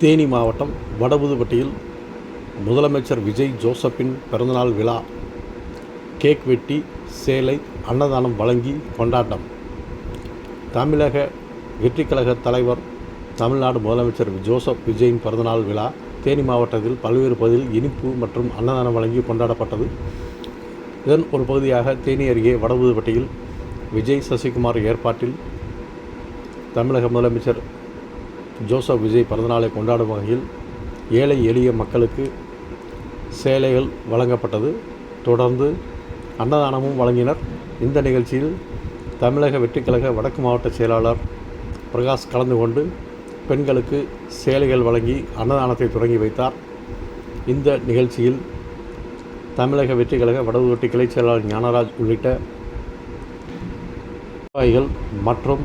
தேனி மாவட்டம் வடபுதுப்பட்டியில் முதலமைச்சர் விஜய் ஜோசப்பின் பிறந்தநாள் விழா. கேக் வெட்டி, சேலை, அன்னதானம் வழங்கி கொண்டாட்டம். தமிழக வெற்றிக் கழக தலைவர், தமிழ்நாடு முதலமைச்சர் ஜோசப் விஜயின் பிறந்தநாள் விழா தேனி மாவட்டத்தில் பல்வேறு பகுதியில் இனிப்பு மற்றும் அன்னதானம் வழங்கி கொண்டாடப்பட்டது. இதன் ஒரு பகுதியாக தேனி அருகே வடபுதுப்பட்டியில் விஜய் சசிகுமார் ஏற்பாட்டில் தமிழக முதலமைச்சர் ஜோசப் விஜய் பிறந்தநாளை கொண்டாடும் வகையில் ஏழை எளிய மக்களுக்கு சேலைகள் வழங்கப்பட்டது. தொடர்ந்து அன்னதானமும் வழங்கினர். இந்த நிகழ்ச்சியில் தமிழக வெற்றிக் கழக வடக்கு மாவட்ட செயலாளர் பிரகாஷ் கலந்து கொண்டு பெண்களுக்கு சேலைகள் வழங்கி அன்னதானத்தை தொடங்கி வைத்தார். இந்த நிகழ்ச்சியில் தமிழக வெற்றிக் கழக வடபுதுப்பட்டி கிளை செயலாளர் ஞானராஜ் உள்ளிட்ட நிர்வாகிகள் மற்றும்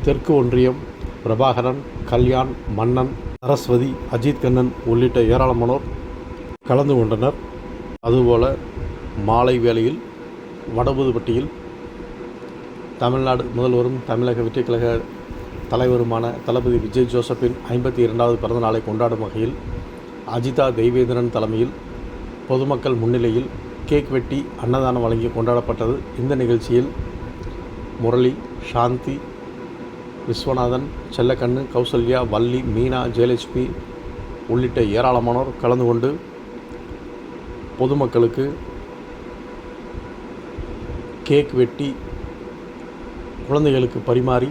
தெற்கு ஒன்றியம் பிரபாகரன், கல்யாண், மன்னன், சரஸ்வதி, அஜித் கண்ணன் உள்ளிட்ட ஏராளமானோர் கலந்து கொண்டனர். அதுபோல மாலை வேளையில் வடபுதுப்பட்டியில் தமிழ்நாடு முதல்வரும் தமிழக வெற்றிக் கழக தலைவருமான தளபதி விஜய் ஜோசப்பின் 52வது பிறந்த நாளை கொண்டாடும் வகையில் அஜிதா தெய்வேந்திரன் தலைமையில் பொதுமக்கள் முன்னிலையில் கேக் வெட்டி அன்னதானம் வழங்கி கொண்டாடப்பட்டது. இந்த நிகழ்ச்சியில் முரளி, சாந்தி, விஸ்வநாதன், செல்லக்கண்ணு, கௌசல்யா, வள்ளி, மீனா, ஜெயலட்சுமி உள்ளிட்ட ஏராளமானோர் கலந்து கொண்டு பொதுமக்களுக்கு கேக் வெட்டி குழந்தைகளுக்கு பரிமாறி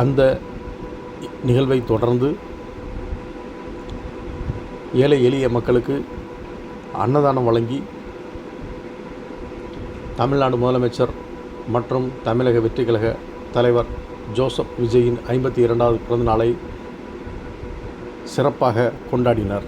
அந்த நிகழ்வை தொடர்ந்து ஏழை எளிய மக்களுக்கு அன்னதானம் வழங்கி தமிழ்நாடு முதலமைச்சர் மற்றும் தமிழக வெற்றிக் கழக தலைவர் ஜோசப் விஜயின் 52வது பிறந்த நாளை சிறப்பாக கொண்டாடினர்.